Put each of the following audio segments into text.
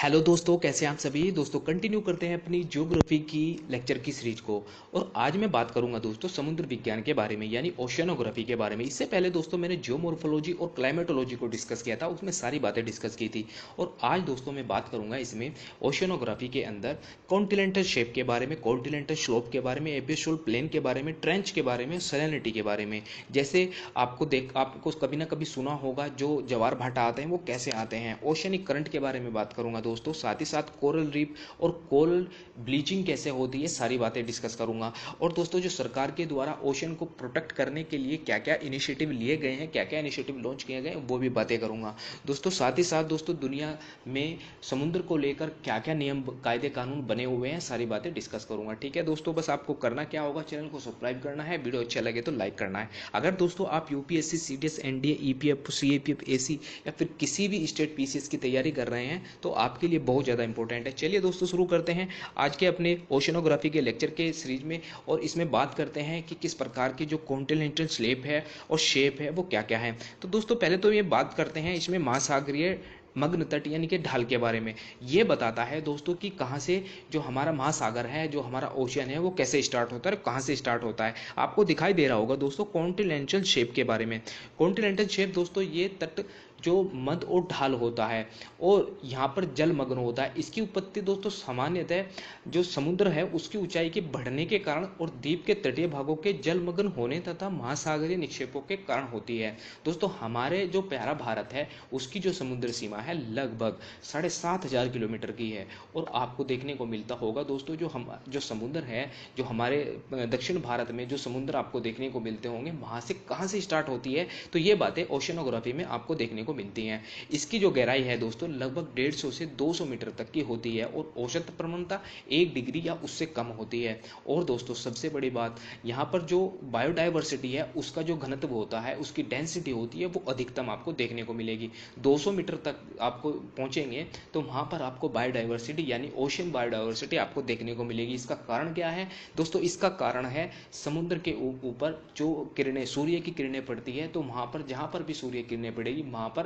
Hello दोस्तों, कैसे हैं आप सभी दोस्तों। कंटिन्यू करते हैं अपनी ज्योग्राफी की लेक्चर की सीरीज को। और आज मैं बात करूंगा दोस्तों समुद्र विज्ञान के बारे में, यानी ओशियनोग्राफी के बारे में। इससे पहले दोस्तों मैंने जियोमॉर्फोलॉजी और क्लाइमेटोलॉजी को डिस्कस किया था, उसमें सारी बातें डिस्कस की थी। और आज दोस्तों मैं बात करूंगा इसमें ओशियनोग्राफी के अंदर कॉन्टिनेंटल शेप के बारे में, कॉन्टिनेंटल स्लोप के बारे में, एपिसोल प्लेन के बारे में, ट्रेंच के बारे में, सैलिनिटी के बारे में। जैसे आपको कभी ना कभी सुना होगा जो ज्वार भाटा आते हैं वो कैसे आते हैं। ओशियनिक करंट के बारे में बात करूंगा दोस्तों, साथ ही साथ कोरल रीफ और कोरल ब्लीचिंग कैसे होती है, सारी बातें डिस्कस करूंगा। और दोस्तों जो सरकार के द्वारा ओशन को प्रोटेक्ट करने के लिए क्या क्या इनिशिएटिव लिए गए हैं, क्या क्या इनिशिएटिव लॉन्च किए गए, वो भी बातें करूंगा दोस्तों। साथ ही साथ दोस्तों दुनिया में समुद्र को लेकर क्या क्या नियम कायदे कानून बने हुए हैं, सारी बातें डिस्कस करूंगा। ठीक है दोस्तों, बस आपको करना क्या होगा, चैनल को सब्सक्राइब करना है, वीडियो अच्छा लगे तो लाइक करना है। अगर दोस्तों आप UPSC, CDS, NDA, EPF, CAPF, AC या फिर किसी भी स्टेट पीसीएस की तैयारी कर रहे हैं तो आपके लिए बहुत ज़्यादा इंपॉर्टेंट है। चलिए दोस्तों शुरू करते हैं आज के अपने ओशनोग्राफी के लेक्चर के सीरीज में। और इसमें बात करते हैं कि किस प्रकार की जो कॉन्टिनेंटल स्लेब है और शेप है वो क्या क्या है। तो दोस्तों पहले तो ये बात करते हैं इसमें महासागरीय मग्न तट यानी कि ढाल के बारे में। ये बताता है दोस्तों कि कहाँ से जो हमारा महासागर है, जो हमारा ओशियन है, वो कैसे स्टार्ट होता है, कहाँ से स्टार्ट होता है। आपको दिखाई दे रहा होगा दोस्तों कॉन्टिनेंटल शेप के बारे में। कॉन्टिनेंटल शेप दोस्तों ये तट जो मध्य और ढाल होता है और यहाँ पर जलमग्न होता है। इसकी उत्पत्ति दोस्तों सामान्यतः जो समुद्र है उसकी ऊंचाई के बढ़ने के कारण और द्वीप के तटीय भागों के जलमग्न होने तथा महासागरीय निक्षेपों के कारण होती है। दोस्तों हमारे जो प्यारा भारत है उसकी जो समुद्र सीमा है लगभग 7,500 किलोमीटर की है। और आपको देखने को मिलता होगा दोस्तों जो समुद्र है, जो हमारे दक्षिण भारत में जो समुद्र आपको देखने को मिलते होंगे, वहाँ से कहाँ से स्टार्ट होती है, तो ये बातें ओशियनोग्राफी में आपको देखने को मिलती हैं। इसकी जो गहराई है दोस्तों लगभग 150 से 200 मीटर तक की होती है और औसत प्रवणता 1 डिग्री या उससे कम होती है। और दोस्तों सबसे बड़ी बात, यहाँ पर जो बायोडाइवर्सिटी है उसका जो घनत्व होता है, उसकी डेंसिटी होती है, वो अधिकतम आपको देखने को मिलेगी। 200 मीटर तक आपको पहुंचेंगे तो वहां पर आपको बायोडाइवर्सिटी यानी ओशियन बायोडाइवर्सिटी आपको देखने को मिलेगी। इसका कारण क्या है दोस्तों, इसका कारण है समुद्र के ऊपर जो किरणें, सूर्य की किरणें पड़ती है, तो वहां पर जहां पर भी सूर्य किरणें पड़ेगी वहां पर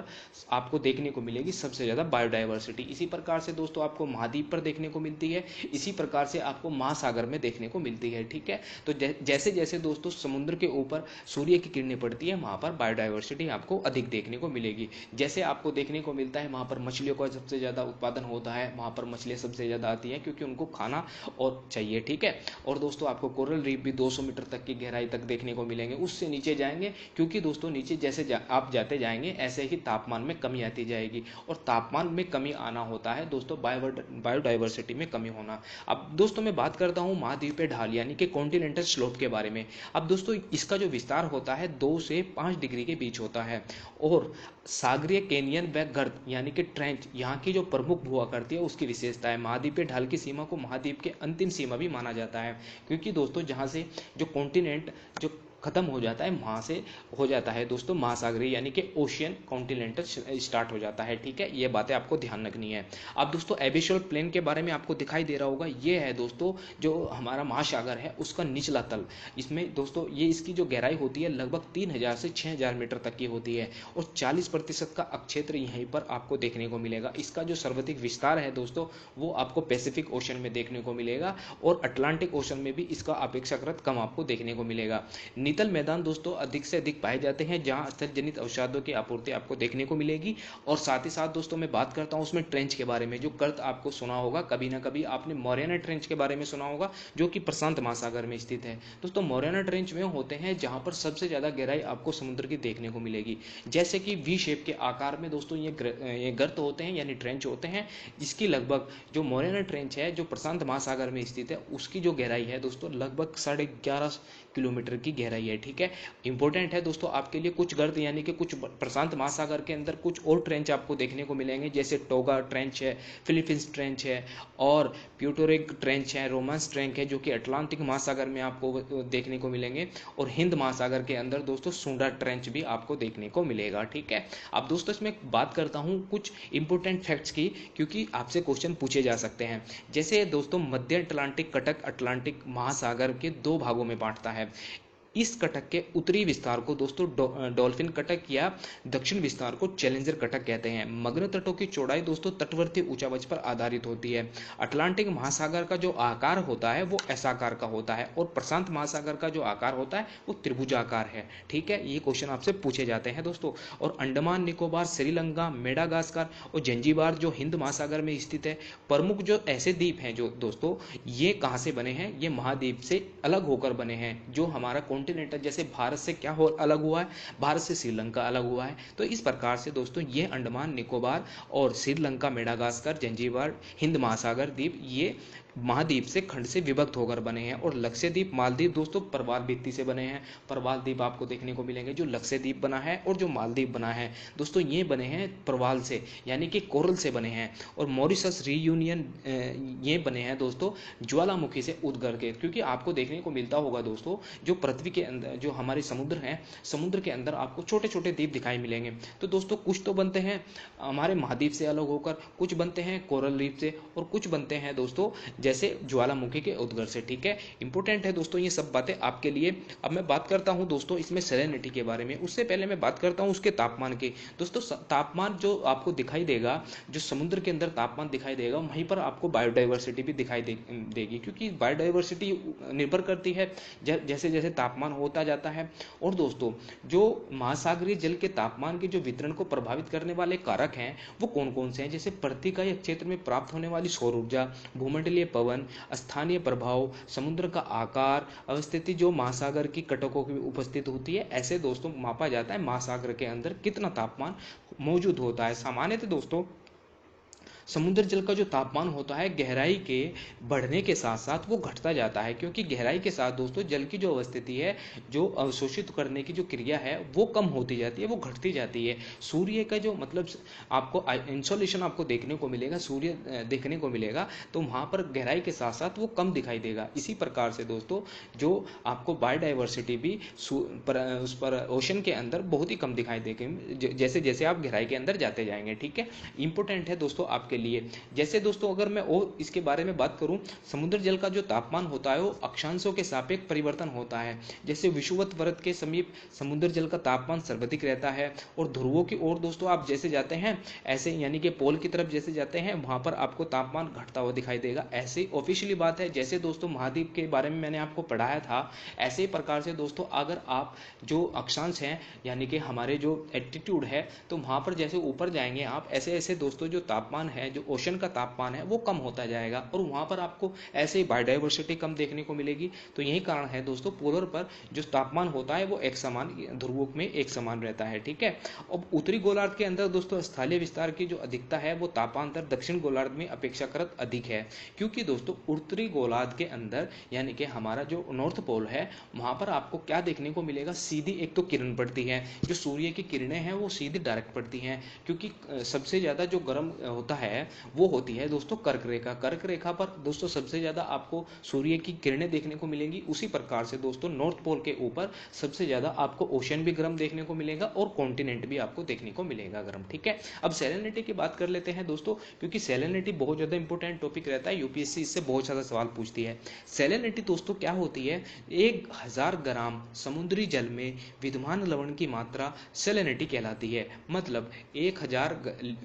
आपको देखने को मिलेगी सबसे ज्यादा बायोडाइवर्सिटी। इसी प्रकार से दोस्तों आपको महाद्वीप पर देखने को मिलती है, इसी प्रकार से आपको महासागर में देखने को मिलती है। ठीक है, तो जैसे जैसे दोस्तों समुद्र के ऊपर सूर्य की किरणें पड़ती है वहां पर बायोडाइवर्सिटी आपको अधिक देखने को मिलेगी। जैसे आपको देखने को मिलता है वहां पर मछलियों का सबसे ज्यादा उत्पादन होता है, वहां पर मछलियां सबसे ज्यादा आती हैं क्योंकि उनको खाना और चाहिए। ठीक है, और दोस्तों आपको कोरल रीफ भी 200 मीटर तक की गहराई तक देखने को मिलेंगे, उससे नीचे जाएंगे क्योंकि दोस्तों नीचे जैसे आप जाते जाएंगे ऐसे ही तापमान में कमी आती जाएगी। और तापमान में कमी आना होता है दोस्तों बायोडाइवर्सिटी में कमी होना। अब दोस्तों मैं बात करता हूं महाद्वीपीय ढाल यानी कि कॉन्टिनेंटल स्लोप के बारे में। अब दोस्तों इसका जो विस्तार होता है 2 से 5 डिग्री के बीच होता है। और सागरीय कैनियन व गर्त यानी कि ट्रेंच यहाँ की जो प्रमुख हुआ करती है उसकी विशेषता है। महाद्वीपीय ढाल की सीमा को महाद्वीप के अंतिम सीमा भी माना जाता है क्योंकि दोस्तों जहाँ से जो कॉन्टिनेंट जो खत्म हो जाता है वहां से हो जाता है दोस्तों महासागरीय यानी कि ओशियन कॉन्टिनेंटल स्टार्ट हो जाता है। ठीक है, ये बातें आपको ध्यान रखनी है। अब दोस्तों एबिशल प्लेन के बारे में आपको दिखाई दे रहा होगा, ये है दोस्तों जो हमारा महासागर है उसका निचला तल। इसमें दोस्तों ये इसकी जो गहराई होती है लगभग 3,000 से 6,000 मीटर तक की होती है और 40% का अक्षेत्र यहीं पर आपको देखने को मिलेगा। इसका जो सर्वाधिक विस्तार है दोस्तों वो आपको पैसिफिक ओशन में देखने को मिलेगा और अटलांटिक ओशन में भी इसका अपेक्षाकृत कम आपको देखने को मिलेगा। नीतल मैदान दोस्तों अधिक से अधिक पाए जाते हैं जहां स्थल जनित अवसादों की आपूर्ति आपको देखने को मिलेगी। और साथ ही साथ दोस्तों मैं बात करता हूं उसमें ट्रेंच के बारे में। जो कर्त आपको सुना होगा, कभी ना कभी आपने मोरियाना ट्रेंच के बारे में सुना होगा जो कि प्रशांत महासागर में स्थित है। दोस्तों मोरियाना ट्रेंच में होते हैं जहां पर सबसे ज्यादा गहराई आपको समुद्र की देखने को मिलेगी। जैसे कि वी शेप के आकार में दोस्तों ये गर्त होते हैं यानी ट्रेंच होते हैं, जिसकी लगभग जो मोरियाना ट्रेंच है जो प्रशांत महासागर में स्थित है उसकी जो गहराई है दोस्तों लगभग 11.5 किलोमीटर की गहराई है। ठीक है, इंपॉर्टेंट है दोस्तों आपके लिए। कुछ गर्त यानी कि कुछ प्रशांत महासागर के अंदर कुछ और ट्रेंच आपको देखने को मिलेंगे, जैसे टोगा ट्रेंच है, फिलीपींस ट्रेंच है और प्यूटोरिक ट्रेंच है, रोमांस ट्रेंच है जो कि अटलांटिक महासागर में आपको देखने को मिलेंगे। और हिंद महासागर के अंदर दोस्तों सुंडा ट्रेंच भी आपको देखने को मिलेगा। ठीक है, अब दोस्तों इसमें बात करता हूं कुछ इंपॉर्टेंट फैक्ट्स की क्योंकि आपसे क्वेश्चन पूछे जा सकते हैं। जैसे दोस्तों मध्य अटलांटिक कटक अटलांटिक महासागर के 2 भागों में बांटता है। इस कटक के उत्तरी विस्तार को दोस्तों डॉल्फिन कटक या दक्षिण विस्तार को चैलेंजर कटक कहते हैं। मग्न तटों की चौड़ाई दोस्तों तटवर्ती ऊंचावच पर आधारित होती है। अटलांटिक महासागर का जो आकार होता है वो एस आकार का होता है और प्रशांत महासागर का जो आकार होता है वो त्रिभुजाकार है। ठीक है, ये क्वेश्चन आपसे पूछे जाते हैं दोस्तों। और अंडमान निकोबार, श्रीलंका, मेडागास्कर और जंजीबार जो हिंद महासागर में स्थित है। प्रमुख जो ऐसे द्वीप हैं जो दोस्तों ये कहाँ से बने हैं, ये महाद्वीप से अलग होकर बने हैं। जो हमारा कॉन्टिनेंटल जैसे भारत से क्या हो अलग हुआ है, भारत से श्रीलंका अलग हुआ है। तो इस प्रकार से दोस्तों ये अंडमान निकोबार और श्रीलंका, मेडागास्कर, जंजीबार, हिंद महासागर द्वीप ये महाद्वीप से खंड से विभक्त होकर बने हैं। और लक्षद्वीप, मालदीव दोस्तों प्रवाल भित्ति से बने हैं। प्रवाल द्वीप आपको देखने को मिलेंगे। जो लक्षद्वीप बना है और जो मालदीव बना है दोस्तों ये बने हैं प्रवाल से यानी कि कोरल से बने हैं। और मॉरिशस, रीयूनियन ये बने हैं दोस्तों ज्वालामुखी से उद्गर के। क्योंकि आपको देखने को मिलता होगा दोस्तों जो पृथ्वी के अंदर जो हमारे समुद्र हैं, समुद्र के अंदर आपको छोटे छोटे द्वीप दिखाई मिलेंगे। तो दोस्तों कुछ तो बनते हैं हमारे महाद्वीप से अलग होकर, कुछ बनते हैं कोरल द्वीप से और कुछ बनते हैं दोस्तों जैसे ज्वालामुखी के उद्गर से। ठीक है, इंपॉर्टेंट है दोस्तों ये सब बातें आपके लिए। अब मैं बात करता हूं दोस्तों इसमें सेलेनिटी के बारे में। उससे पहले मैं बात करता हूं उसके तापमान की। दोस्तों तापमान जो आपको दिखाई देगा, जो समुद्र के अंदर तापमान दिखाई देगा, वहीं पर आपको बायोडाइवर्सिटी भी दिखाई देगी। क्योंकि बायोडाइवर्सिटी निर्भर करती है जैसे जैसे तापमान होता जाता है। और दोस्तों जो महासागरीय जल के तापमान के जो वितरण को प्रभावित करने वाले कारक हैं वो कौन कौन से हैं, जैसे पृथ्वी का क्षेत्र में प्राप्त होने वाली सौर ऊर्जा, भूमंडलीय पवन, स्थानीय प्रभाव, समुद्र का आकार, अवस्थिति जो महासागर की कटकों की उपस्थित होती है। ऐसे दोस्तों मापा जाता है महासागर के अंदर कितना तापमान मौजूद होता है। सामान्यतः दोस्तों समुद्र जल का जो तापमान होता है गहराई के बढ़ने के साथ साथ वो घटता जाता है। क्योंकि गहराई के साथ दोस्तों जल की जो अवस्थिति है, जो अवशोषित करने की जो क्रिया है वो कम होती जाती है, वो घटती जाती है। सूर्य का जो मतलब आपको इंसोलेशन आपको देखने को मिलेगा, सूर्य देखने को मिलेगा, तो वहाँ पर गहराई के साथ साथ वो कम दिखाई देगा। इसी प्रकार से दोस्तों जो आपको बायोडाइवर्सिटी भी उस पर ओशन के अंदर बहुत ही कम दिखाई देगी जैसे जैसे आप गहराई के अंदर जाते जाएंगे। ठीक है, इंपॉर्टेंट है दोस्तों आपके लिए। जैसे दोस्तों अगर मैं और इसके बारे में बात करूं, समुद्र जल का जो तापमान होता है वो अक्षांशों के सापेक्ष परिवर्तन होता है। जैसे विषुवत वृत्त के समीप समुद्र जल का तापमान सर्वाधिक रहता है और ध्रुवों की ओर दोस्तों आप जैसे जाते हैं ऐसे यानी कि पोल की तरफ जैसे जाते हैं वहां पर आपको तापमान घटता हुआ दिखाई देगा। ऐसे ऑफिशियली बात है। जैसे दोस्तों महाद्वीप के बारे में मैंने आपको पढ़ाया था, ऐसे ही प्रकार से दोस्तों अगर आप जो अक्षांश हैं यानी कि हमारे जो एल्टीट्यूड है तो वहां पर जैसे ऊपर जाएंगे आप ऐसे ऐसे दोस्तों जो तापमान है, जो ओशन का तापमान है वो कम होता जाएगा और वहां पर आपको ऐसे ही बायोडाइवर्सिटी कम देखने को मिलेगी। तो यही कारण है दोस्तों पोलर पर जो तापमान होता है वो एक समान, ध्रुवों में एक समान रहता है। ठीक है, अब उत्तरी गोलार्ध के अंदर दोस्तों स्थलीय विस्तार की जो अधिकता है वो तापांतर दक्षिण गोलार्ध में अपेक्षाकृत अधिक है। क्योंकि दोस्तों उत्तरी गोलार्ध के अंदर यानी कि हमारा जो नॉर्थ पोल है वहां पर आपको क्या देखने को मिलेगा, सीधी एक तो किरण पड़ती है, जो सूर्य की किरणें हैं वो सीधी डायरेक्ट पड़ती हैं। क्योंकि सबसे ज्यादा जो गर्म होता है वो होती है दोस्तों कर्क रेखा। कर्क रेखा पर दोस्तों सबसे ज्यादा आपको सूर्य की किरणें देखने को मिलेंगी। उसी प्रकार से दोस्तों नॉर्थ पोल के ऊपर सबसे ज्यादा आपको ओशन भी गर्म देखने को मिलेगा और कॉन्टिनेंट भी आपको देखने को मिलेगा गर्म। ठीक है, अब सैलिनिटी की बात कर लेते हैं दोस्तों, क्योंकि सैलिनिटी बहुत ज्यादा इंपॉर्टेंट टॉपिक रहता है। यूपीएससी इससे बहुत ज्यादा सवाल पूछती है। सैलिनिटी दोस्तों क्या होती है, 1000 ग्राम समुद्री जल में विद्यमान लवण की मात्रा सैलिनिटी कहलाती है। मतलब 1000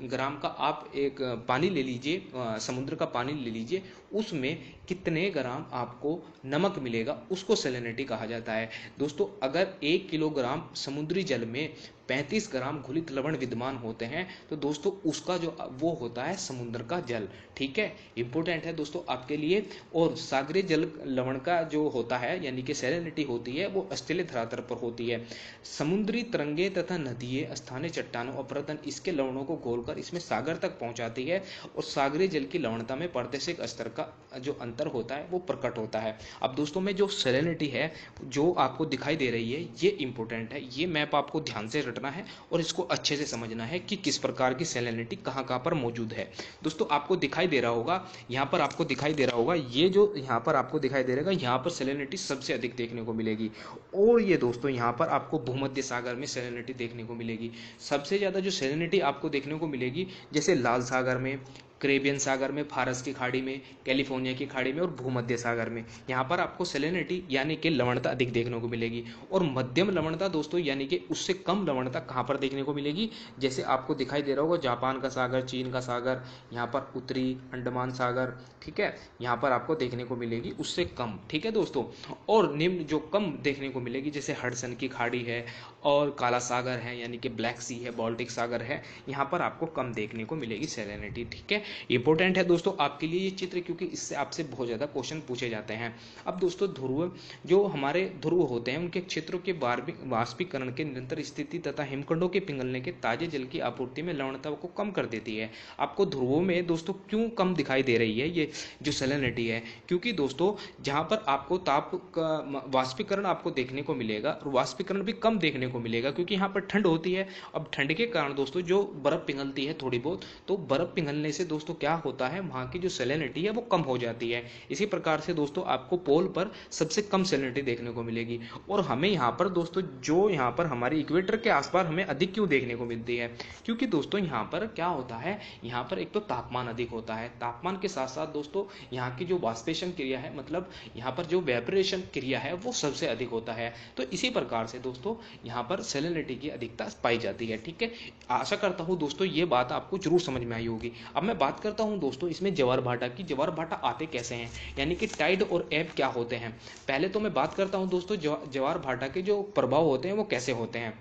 ग्राम का आप एक पानी ले लीजिए, समुद्र का पानी ले लीजिए, उसमें कितने ग्राम आपको नमक मिलेगा उसको सैलिनिटी कहा जाता है। दोस्तों अगर 1 किलोग्राम समुद्री जल में 35 ग्राम घुलित लवण विद्यमान होते हैं तो दोस्तों उसका जो वो होता है समुद्र का जल। ठीक है, इंपॉर्टेंट है दोस्तों आपके लिए। और सागरीय जल लवण का जो होता है यानी कि सैलिनिटी होती है वो स्थलीय धरातल पर होती है। समुद्री तरंगे तथा नदियां स्थानीय चट्टानों और परतन इसके लवणों को घोलकर इसमें सागर तक पहुंचाती है और सागरीय जल की लवणता में प्रादेशिक स्तर का जो अंतर होता है वो प्रकट होता है। अब दोस्तों में जो सैलिनिटी है जो आपको दिखाई दे रही है ये इंपॉर्टेंट है, ये मैप आपको ध्यान से रटना है और इसको अच्छे से समझना है कि किस प्रकार की सैलिनिटी कहां कहां पर मौजूद है। दोस्तों आपको दिखाई दे रहा होगा, यहाँ पर आपको दिखाई दे रहा होगा, ये जो यहाँ पर आपको दिखाई दे रहा है यहाँ पर सैलिनिटी सबसे अधिक देखने को मिलेगी। और ये दोस्तों यहाँ पर आपको भूमध्य सागर में सैलिनिटी देखने को मिलेगी। सबसे ज्यादा जो सैलिनिटी आपको देखने को मिलेगी जैसे लाल सागर में, कैरेबियन सागर में, फारस की खाड़ी में, कैलिफोर्निया की खाड़ी में और भूमध्य सागर में। यहाँ पर आपको सैलिनिटी यानी कि लवणता अधिक देखने को मिलेगी। और मध्यम लवणता दोस्तों यानी कि उससे कम लवणता कहाँ पर देखने को मिलेगी, जैसे आपको दिखाई दे रहा होगा जापान का सागर, चीन का सागर, यहाँ पर उत्तरी अंडमान सागर, ठीक है, यहाँ पर आपको देखने को मिलेगी उससे कम, ठीक है दोस्तों। और निम्न जो कम देखने को मिलेगी जैसे हडसन की खाड़ी है और काला सागर है यानी कि ब्लैक सी है, बाल्टिक सागर है, यहाँ पर आपको कम देखने को मिलेगी सैलिनिटी, ठीक है। इंपॉर्टेंट है दोस्तों आपके लिए ये चित्र, क्योंकि इससे आपसे बहुत ज़्यादा क्वेश्चन पूछे जाते हैं। अब दोस्तों ध्रुव, जो हमारे ध्रुव होते हैं उनके क्षेत्रों के वाष्पीकरण के निरंतर स्थिति तथा हिमखंडों के पिघलने के ताजे जल की आपूर्ति में लवणता को कम कर देती है। आपको ध्रुवों में दोस्तों क्यों कम दिखाई दे रही है ये जो सैलिनिटी है, क्योंकि दोस्तों जहाँ पर आपको ताप का वाष्पीकरण आपको देखने को मिलेगा और वाष्पीकरण भी कम देखने को मिलेगा, क्योंकि यहाँ पर ठंड होती है। अब ठंड के कारण दोस्तों जो बर्फ पिघलती है थोड़ी बहुत, तो बर्फ पिघलने से दोस्तों क्या होता है, वहाँ की जो सैलिनिटी है वो कम हो जाती है। इसी प्रकार से दोस्तों आपको पोल पर सबसे कम सैलिनिटी देखने को मिलेगी। और हमें यहाँ पर दोस्तों जो यहाँ पर हमारी इक्वेटर के आसपास हमें अधिक क्यों देखने को मिलती है, क्योंकि दोस्तों यहाँ पर क्या होता है, यहाँ पर एक तो तापमान अधिक होता है, तापमान के साथ साथ दोस्तों यहाँ की जो वाष्पेशन क्रिया है, मतलब यहाँ पर जो वेपरेशन क्रिया है वो सबसे अधिक होता है। तो इसी प्रकार से दोस्तों यहाँ पर सैलिनिटी की अधिकता पाई जाती है, ठीक है। आशा करता हूँ दोस्तों ये बात आपको जरूर समझ में आई होगी। अब मैं बात करता हूँ दोस्तों इसमें ज्वार भाटा की। ज्वार भाटा आते कैसे हैं, यानी कि टाइड और एब क्या होते हैं। पहले तो मैं बात करता हूँ दोस्तों ज्वार भाटा के जो प्रभाव होते हैं वो कैसे होते हैं।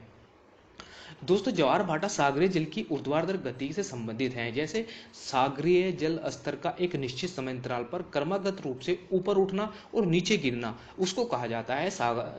दोस्तों ज्वार भाटा सागरीय जल की ऊर्ध्वाधर गति से संबंधित है। जैसे सागरीय जल स्तर का एक निश्चित समय अंतराल पर क्रमागत रूप से ऊपर उठना और नीचे गिरना, उसको कहा जाता है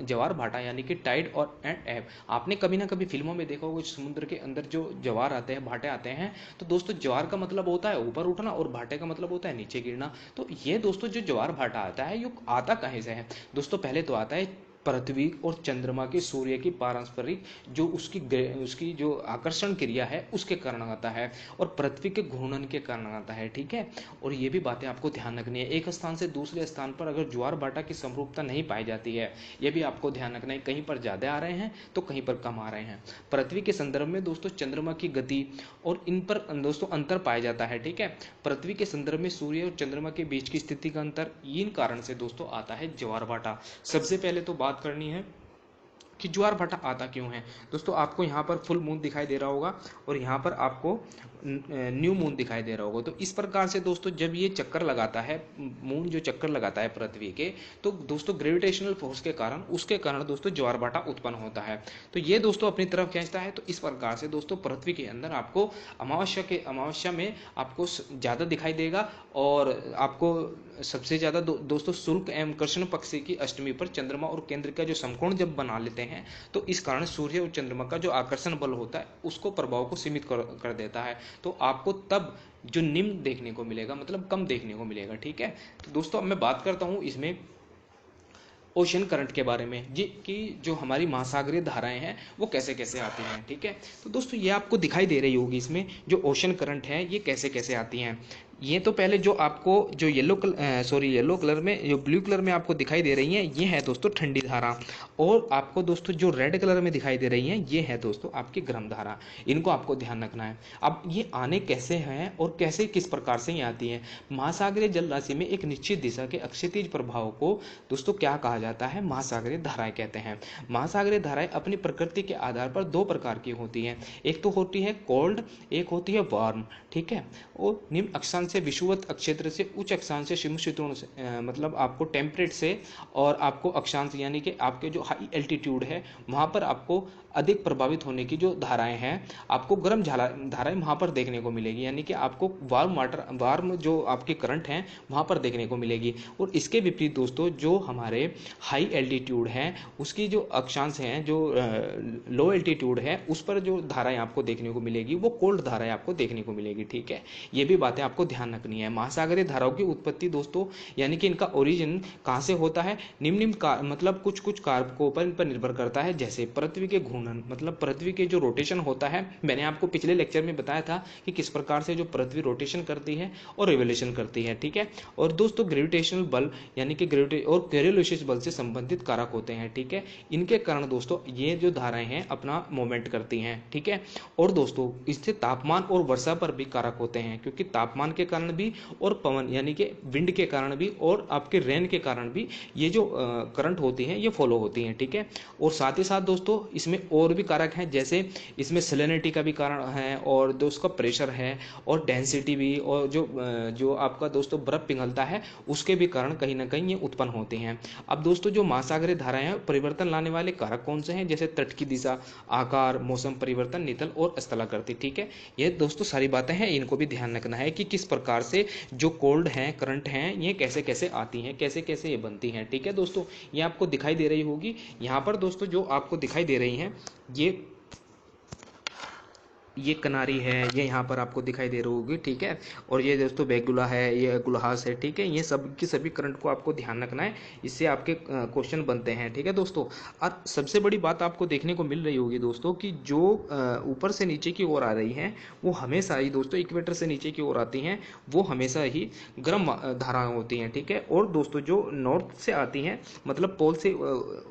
ज्वार भाटा यानी कि टाइड और एब। आपने कभी ना कभी फिल्मों में देखा होगा समुद्र के अंदर जो ज्वार आते हैं, भाटे आते हैं, तो दोस्तों ज्वार का मतलब होता है ऊपर उठना और भाटे का मतलब होता है नीचे गिरना। तो ये दोस्तों जो ज्वार भाटा आता है ये आता कहाँ से है दोस्तों, पहले तो आता है पृथ्वी और चंद्रमा के सूर्य की पारस्परिक जो उसकी जो आकर्षण क्रिया है उसके कारण आता है, और पृथ्वी के घूर्णन के कारण आता है, ठीक है। और ये भी बातें आपको ध्यान रखनी है, एक स्थान से दूसरे स्थान पर अगर ज्वार भाटा की समरूपता नहीं पाई जाती है, ये भी आपको ध्यान रखना है, कहीं पर ज़्यादा आ रहे हैं तो कहीं पर कम आ रहे हैं। पृथ्वी के संदर्भ में दोस्तों चंद्रमा की गति और इन पर दोस्तों अंतर पाया जाता है, ठीक है। पृथ्वी के संदर्भ में सूर्य और चंद्रमा के बीच की स्थिति का अंतर, इन कारण से दोस्तों आता है ज्वार भाटा। सबसे पहले तो बात करनी है कि ज्वार भाटा आता क्यों है। दोस्तों आपको यहाँ पर फुल मून दिखाई दे रहा होगा और यहाँ पर आपको न्यू मून दिखाई दे रहा होगा। तो इस प्रकार से दोस्तों जब ये चक्कर लगाता है, मून जो चक्कर लगाता है पृथ्वी के, तो दोस्तों ग्रेविटेशनल फोर्स के कारण, उसके कारण दोस्तों ज्वार भाटा उत्पन्न होता है। तो ये दोस्तों अपनी तरफ खींचता है। तो इस प्रकार से दोस्तों पृथ्वी के अंदर आपको अमावस्या में आपको ज़्यादा दिखाई देगा, और आपको सबसे ज़्यादा दोस्तों शुक्ल एवं कृष्ण पक्ष की अष्टमी पर चंद्रमा और केंद्र का जो समकोण जब बना लेते हैं, तो इस कारण सूर्य और चंद्रमा का जो आकर्षण बल होता है उसको प्रभाव को सीमित कर देता है। तो आपको तब जो निम्न देखने को मिलेगा, मतलब कम देखने को मिलेगा, ठीक है। तो दोस्तों अब मैं बात करता हूं इसमें ओशन करंट के बारे में, जी कि जो हमारी महासागरीय धाराएं हैं वो कैसे कैसे आती हैं, ठीक है। तो दोस्तों ये आपको दिखाई दे रही होगी इसमें जो ओशन करंट है ये कैसे कैसे आती हैं। ये तो पहले जो आपको जो येलो कलर में, जो ब्लू कलर में आपको दिखाई दे रही हैं, ये है दोस्तों ठंडी धारा। और आपको दोस्तों जो रेड कलर में दिखाई दे रही हैं, ये है दोस्तों आपकी गर्म धारा। इनको आपको ध्यान रखना है। अब ये आने कैसे हैं और कैसे किस प्रकार से ये आती हैं। महासागरीय जल राशि में एक निश्चित दिशा के अक्षैतिज प्रभाव को दोस्तों क्या कहा जाता है, महासागरीय धाराएं कहते हैं। महासागरीय धाराएं अपनी प्रकृति के आधार पर दो प्रकार की होती हैं, एक तो होती है कोल्ड, एक होती है वार्म, ठीक है। और निम्न अक्षांश से विषुवत अक्षेत्र से उच्च अक्षांश से समशीतोष्ण से मतलब आपको टेम्परेट से, और आपको अक्षांश यानी कि आपके जो हाई एल्टीट्यूड है वहाँ पर आपको अधिक प्रभावित होने की जो धाराएं हैं, आपको गर्म धाराएं वहाँ पर देखने को मिलेगी, यानी कि आपको वार्म जो आपके करंट हैं वहाँ पर देखने को मिलेगी। और इसके विपरीत दोस्तों जो हमारे हाई एल्टीट्यूड है उसकी जो अक्षांश हैं, जो लो एल्टीट्यूड है, उस पर जो धाराएं आपको देखने को मिलेगी वो कोल्ड धाराएं आपको देखने को मिलेगी, ठीक है। ये भी बातें आपको ध्यान रखनी है। महासागरीय धाराओं की उत्पत्ति दोस्तों यानी कि इनका ओरिजिन कहाँ से होता है, निम्न मतलब कुछ कारकों पर इन पर निर्भर करता है। जैसे पृथ्वी के घूर्णन, मतलब पृथ्वी के जो रोटेशन होता है, मैंने आपको पिछले लेक्चर में बताया था कि किस प्रकार से जो पृथ्वी रोटेशन करती है और रिवोल्यूशन करती है, ठीक है। और दोस्तों ग्रेविटेशनल बल यानी कि और कोरियोलिस बल से संबंधित कारक होते हैं, ठीक है। इनके कारण दोस्तों ये जो धाराएं हैं अपना मूवमेंट करती हैं, ठीक है। और दोस्तों इससे तापमान और वर्षा पर भी कारक होते हैं, क्योंकि तापमान के कारण भी और पवन यानी कि विंड के कारण भी और आपके रेन के कारण भी ये जो करंट होती हैं ये फॉलो होती हैं, ठीक है। और साथ ही साथ दोस्तों इसमें और भी कारक हैं, जैसे इसमें सैलिनिटी का भी कारण है और जो उसका प्रेशर है और डेंसिटी भी, और जो आपका दोस्तों बर्फ पिघलता है उसके भी कारण कहीं ना कहीं ये उत्पन्न होते हैं। अब दोस्तों जो महासागरीय धाराएं हैं परिवर्तन लाने वाले कारक कौन से हैं, जैसे तट की दिशा, आकार, मौसम परिवर्तन, नितल और स्थलाकृति, ठीक है। ये दोस्तों सारी बातें हैं, इनको भी ध्यान रखना है कि किस प्रकार से जो कोल्ड हैं, करंट हैं, ये कैसे कैसे आती हैं, कैसे कैसे ये बनती हैं, ठीक है दोस्तों। ये आपको दिखाई दे रही होगी यहाँ पर दोस्तों, जो आपको दिखाई दे रही हैं ये कनारी है, ये यहाँ पर आपको दिखाई दे रही होगी, ठीक है। और ये दोस्तों बेगुला है, ये गुलहास है, ठीक है। ये सब की सभी करंट को आपको ध्यान रखना है, इससे आपके क्वेश्चन बनते हैं, ठीक है दोस्तों। और सबसे बड़ी बात आपको देखने को मिल रही होगी दोस्तों कि जो ऊपर से नीचे की ओर आ रही हैं वो हमेशा ही दोस्तों इक्वेटर से नीचे की ओर आती हैं, वो हमेशा ही गर्म धाराएं होती हैं, ठीक है। और दोस्तों जो नॉर्थ से आती हैं, मतलब पोल से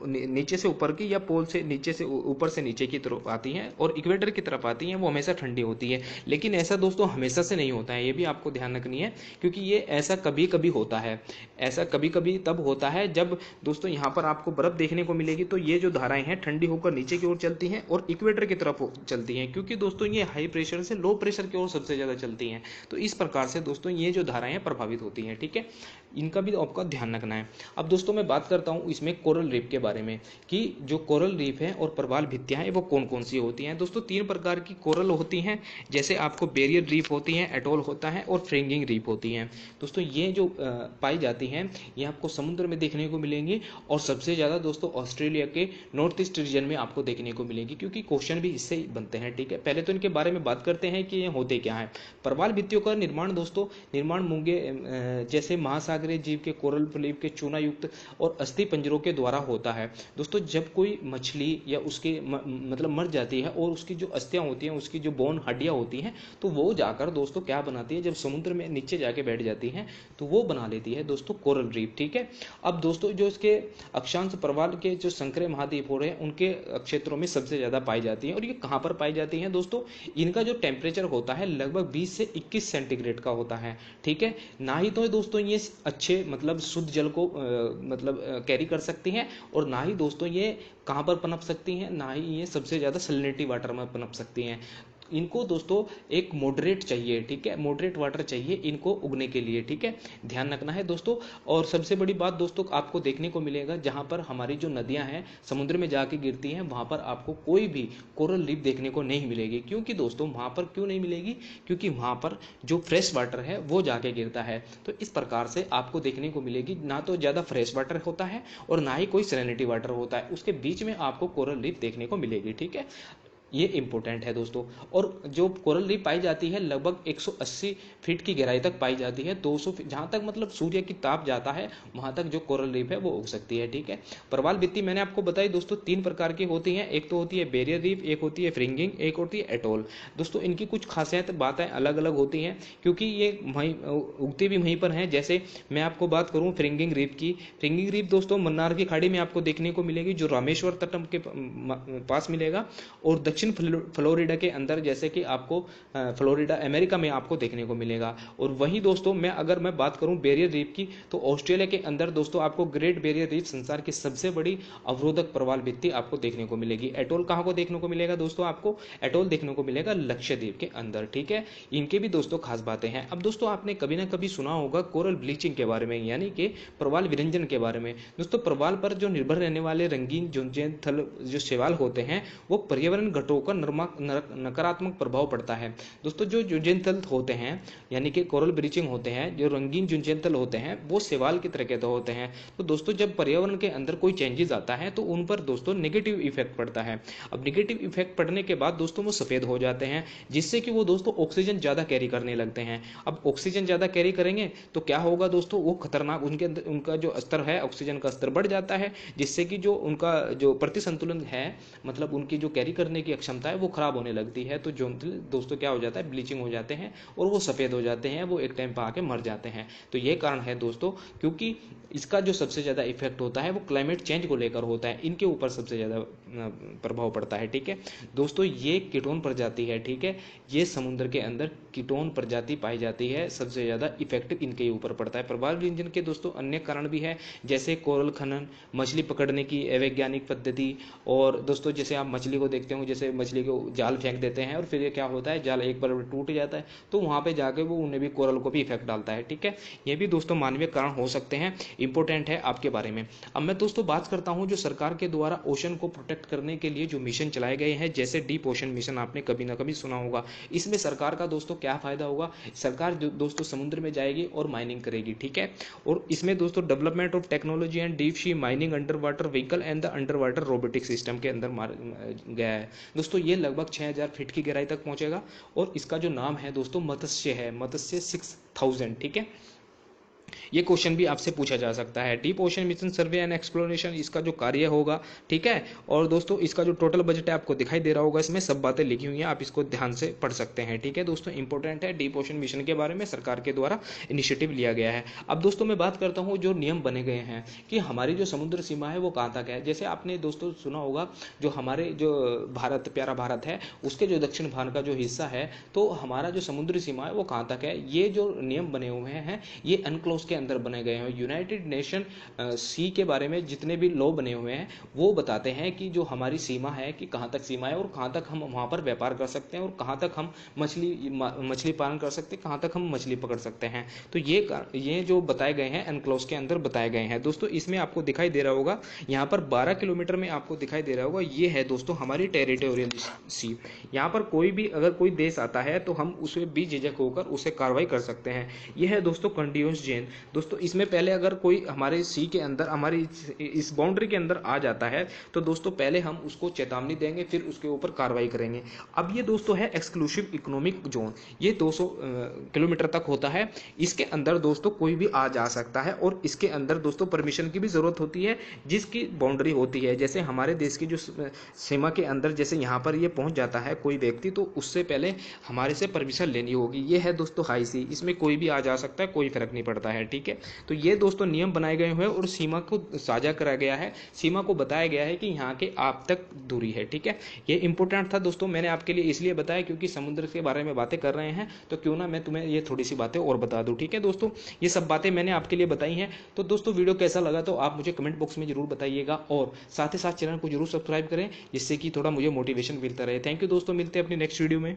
नीचे से ऊपर की, या पोल से नीचे से ऊपर से नीचे की तरफ आती हैं और इक्वेटर की तरफ आती हैं, वो हमेशा ठंडी होती है। लेकिन ऐसा दोस्तों हमेशा से नहीं होता है, ये भी आपको ध्यान रखनी है, क्योंकि ये ऐसा कभी कभी होता है। ऐसा कभी कभी तब होता है जब दोस्तों यहाँ पर आपको बर्फ देखने को मिलेगी, तो ये जो धाराएं हैं ठंडी होकर नीचे की ओर चलती हैं और इक्वेटर की तरफ चलती हैं, क्योंकि दोस्तों ये हाई प्रेशर से लो प्रेशर की ओर सबसे ज्यादा चलती हैं। तो इस प्रकार से दोस्तों ये जो धाराएं प्रभावित होती हैं, ठीक है। इनका भी आपका ध्यान रखना है। अब दोस्तों मैं बात करता हूं इसमें कोरल रीफ के बारे में, कि जो कोरल रीफ है और प्रवाल भित्तियां हैं वो कौन कौन सी होती हैं। दोस्तों 3 प्रकार की कोरल होती हैं, जैसे आपको बैरियर रीफ होती हैं, एटोल होता है और फ्रिंगिंग रीफ होती हैं। दोस्तों ये जो पाई जाती हैं ये आपको समुद्र में देखने को मिलेंगी, और सबसे ज़्यादा दोस्तों ऑस्ट्रेलिया के नॉर्थ ईस्ट रीजन में आपको देखने को मिलेगी, क्योंकि क्वेश्चन भी इससे ही बनते हैं, ठीक है। पहले तो इनके बारे में बात करते हैं कि ये होते क्या है। प्रवाल भित्तियों का निर्माण दोस्तों मूंगे जैसे महासागरीय जीव के कोरल रीफ के चूना युक्त और अस्थि पंजरों के द्वारा होता है। दोस्तों जब कोई मछली या उसके मतलब मर जाती है और उसकी जो अस्थियां होती हैं, उसकी जो बोन हड्डियां होती हैं, तो वो जाकर दोस्तों क्या बनाती है, जब समुद्र में नीचे जाके बैठ जाती हैं तो वो बना लेती है दोस्तों कोरल रीफ, ठीक है। अब दोस्तों जो इसके अक्षांश प्रवाल के जो संकरे महाद्वीप हो रहे हैं उनके क्षेत्रों में सबसे ज्यादा पाई जाती है। और ये कहां पर पाई जाती है दोस्तों, इनका जो टेम्परेचर होता है लगभग 20 से 21 सेंटीग्रेड का होता है, ठीक है। ना ही तो दोस्तों ये अच्छे मतलब शुद्ध जल को कैरी कर सकती हैं, और ना ही दोस्तों ये कहां पर पनप सकती हैं, ना ही ये सबसे ज्यादा सैलिनिटी वाटर में पनप सकती हैं। इनको दोस्तों एक मॉडरेट चाहिए, ठीक है, मॉडरेट वाटर चाहिए इनको उगने के लिए, ठीक है, ध्यान रखना है दोस्तों। और सबसे बड़ी बात दोस्तों आपको देखने को मिलेगा, जहां पर हमारी जो नदियां हैं समुद्र में जाके गिरती हैं, वहां पर आपको कोई भी कोरल रीफ देखने को नहीं मिलेगी। क्योंकि दोस्तों वहां पर क्यों नहीं मिलेगी, क्योंकि वहां पर जो फ्रेश वाटर है वो जाके गिरता है। तो इस प्रकार से आपको देखने को मिलेगी ना तो ज्यादा फ्रेश वाटर होता है और ना ही कोई सैलिनिटी वाटर होता है, उसके बीच में आपको कोरल रीफ देखने को मिलेगी, ठीक है। ये इंपॉर्टेंट है दोस्तों। और जो कोरल रीफ पाई जाती है लगभग 180 फीट की गहराई तक पाई जाती है, 200 फीट जहां तक मतलब सूर्य की ताप जाता है वहां तक जो कोरल रीफ है वो उग सकती है, ठीक है। प्रवाल भित्ति मैंने आपको बताई दोस्तों 3 प्रकार की होती हैं, एक तो होती है बैरियर रीफ, एक होती है फ्रिंगिंग, एक होती है एटोल। दोस्तों इनकी कुछ खासियत बातें अलग अलग होती हैं, क्योंकि ये वहीं उगती भी वहीं पर हैं। जैसे मैं आपको बात करूं फ्रिंगिंग रीफ की, फ्रिंगिंग रीफ दोस्तों मन्नार की खाड़ी में आपको देखने को मिलेगी, जो रामेश्वर तटम के पास मिलेगा, और दक्षिण फ्लोरिडा के अंदर, जैसे कि आपको फ्लोरिडा अमेरिका में आपको देखने को मिलेगा। और वहीं दोस्तों अगर मैं बात करूं बैरियर रीफ की, तो ऑस्ट्रेलिया के अंदर दोस्तों आपको ग्रेट बैरियर रीफ संसार की सबसे बड़ी अवरोधक प्रवाल भित्ति आपको देखने को मिलेगी। एटोल कहां को देखने को मिलेगा दोस्तों, आपको एटोल देखने को मिलेगा लक्षद्वीप के अंदर, ठीक है। इनके भी दोस्तों खास बातें हैं। अब दोस्तों आपने कभी ना कभी सुना होगा कोरल ब्लीचिंग के बारे में, यानी कि प्रवाल विरंजन के बारे में। दोस्तों प्रवाल पर जो निर्भर रहने वाले रंगीन झुंझुन थल जो शैवाल होते हैं वो पर्यावरण घटकों का नकारात्मक प्रभाव पड़ता है। दोस्तों जो झुंझुनथल होते हैं यानी कि कोरल ब्लीचिंग होते हैं, जो रंगीन झुंझुनथल होते हैं वो शैवाल की तरह के तो होते हैं। तो दोस्तों जब पर्यावरण के अंदर कोई चेंजेस आता है तो उन पर दोस्तों नेगेटिव इफेक्ट पड़ता है। अब नेगेटिव इफेक्ट पड़ने के बाद दोस्तों वो सफेद हो जाते हैं, जिससे कि वो दोस्तों ऑक्सीजन ज्यादा कैरी करने लगते हैं। अब ऑक्सीजन ज्यादा कैरी करेंगे तो क्या होगा दोस्तों, वो खतरनाक उनके अंदर उनका जो स्तर है ऑक्सीजन का स्तर बढ़ जाता है, जिससे कि जो उनका जो प्रतिसंतुलन है मतलब उनकी जो कैरी करने की क्षमता है वो खराब होने लगती है। तो जो दोस्तों क्या हो जाता है, ब्लीचिंग हो जाते हैं और वो सफेद हो जाते हैं, वो एक टाइम पर आके मर जाते हैं। तो ये कारण है दोस्तों, क्योंकि इसका जो सबसे ज्यादा इफेक्ट होता है वो क्लाइमेट चेंज को लेकर होता है, इनके ऊपर सबसे ज्यादा प्रभाव पड़ता है, ठीक है दोस्तों। ये कीटोन प्रजाति है, ठीक है, ये समुद्र के अंदर कीटोन प्रजाति पाई जाती है सबसे ज़्यादा इफेक्ट इनके ऊपर पड़ता है। प्रभावी इंजन के दोस्तों अन्य कारण भी है, जैसे कोरल खनन, मछली पकड़ने की अवैज्ञानिक पद्धति, और दोस्तों जैसे आप मछली को देखते हो, जैसे मछली को जाल फेंक देते हैं और फिर ये क्या होता है, जाल एक बार टूट जाता है तो वहाँ पे जाके वो उन्हें भी, कोरल को भी इफेक्ट डालता है। ठीक है, ये भी दोस्तों मानवीय कारण हो सकते हैं, इंपॉर्टेंट है आपके बारे में। अब मैं दोस्तों बात करता हूँ जो सरकार के द्वारा ओशन को प्रोटेक्ट करने के लिए जो मिशन चलाए गए हैं, जैसे डीप ओशन मिशन, आपने कभी ना कभी सुना होगा। इसमें सरकार का दोस्तों क्या फायदा होगा, सरकार दोस्तों समुद्र में जाएगी और माइनिंग करेगी। ठीक है, और इसमें दोस्तों development of technology and deep sea mining under water vehicle and the under water robotic system के अंदर गया है। दोस्तों ये लगभग 6000 फीट की गहराई तक पहुंचेगा और इसका जो नाम है दोस्तों मत्स्य है, मत्स्य 6000। ठीक है, ये क्वेश्चन भी आपसे पूछा जा सकता है। Deep ocean mission survey and exploration, इसका जो कार्य होगा, ठीक है, और दोस्तों इसका जो टोटल बजट है आपको दिखाई दे रहा होगा, इसमें सब बातें लिखी हुई हैं, आप इसको ध्यान से पढ़ सकते हैं। ठीक है दोस्तों, इंपॉर्टेंट है, डीप ओशन मिशन के बारे में सरकार के द्वारा इनिशिएटिव लिया गया है। अब दोस्तों मैं बात करता हूँ जो नियम बने गए हैं कि हमारी जो समुद्र सीमा है वो कहाँ तक है। जैसे आपने दोस्तों सुना होगा जो हमारे जो भारत, प्यारा भारत है, उसके जो दक्षिण भाग का जो हिस्सा है, तो हमारा जो समुद्री सीमा है वो कहाँ तक है, ये जो नियम बने हुए हैं ये अनक्लोज के अंदर बने गए हैं। यूनाइटेड नेशन सी के बारे में जितने भी लॉ बने हुए हैं वो बताते हैं कि जो हमारी सीमा है कि कहाँ तक सीमा है और कहाँ तक हम वहाँ पर व्यापार कर सकते हैं और कहाँ तक हम मछली पालन कर सकते हैं, कहाँ तक हम मछली पकड़ सकते हैं। तो ये जो बताए गए हैं एनक्लोज के अंदर बताए गए हैं। दोस्तों इसमें आपको दिखाई दे रहा होगा, यहाँ पर 12 किलोमीटर में आपको दिखाई दे रहा होगा, ये है दोस्तों हमारी टेरिटोरियल सी। यहाँ पर कोई भी अगर कोई देश आता है तो हम उसे भी झिझक होकर उसे कार्रवाई कर सकते हैं। यह है दोस्तों कंटिन्यूस जोन। दोस्तों इसमें पहले अगर कोई हमारे सी के अंदर, हमारी इस बाउंड्री के अंदर आ जाता है तो दोस्तों पहले हम उसको चेतावनी देंगे, फिर उसके ऊपर कार्रवाई करेंगे। अब ये दोस्तों है एक्सक्लूसिव इकोनॉमिक जोन, ये 200 किलोमीटर तक होता है। इसके अंदर दोस्तों कोई भी आ जा सकता है और इसके अंदर दोस्तों परमिशन की भी जरूरत होती है जिसकी बाउंड्री होती है। जैसे हमारे देश की जो सीमा के अंदर जैसे यहाँ पर ये पहुंच जाता है कोई व्यक्ति, तो उससे पहले हमारे से परमिशन लेनी होगी। ये है दोस्तों हाई सी, इसमें कोई भी आ जा सकता है, कोई फर्क नहीं पड़ता है। ठीक है, तो ये दोस्तों नियम बनाए गए हुए और सीमा को साझा करा गया है, सीमा को बताया गया है कि यहाँ के आप तक दूरी है। ठीक है, ये इंपॉर्टेंट था दोस्तों, मैंने आपके लिए इसलिए बताया क्योंकि समुद्र के बारे में बातें कर रहे हैं तो क्यों ना मैं तुम्हें ये थोड़ी सी बातें और बता दूं। ठीक है दोस्तों, ये सब बातें मैंने आपके लिए बताई हैं। तो दोस्तों वीडियो कैसा लगा तो आप मुझे कमेंट बॉक्स में जरूर बताइएगा और साथ ही साथ चैनल को जरूर सब्सक्राइब करें जिससे कि थोड़ा मुझे मोटिवेशन मिलता रहे। थैंक यू दोस्तों, मिलते हैं अपनी नेक्स्ट वीडियो में।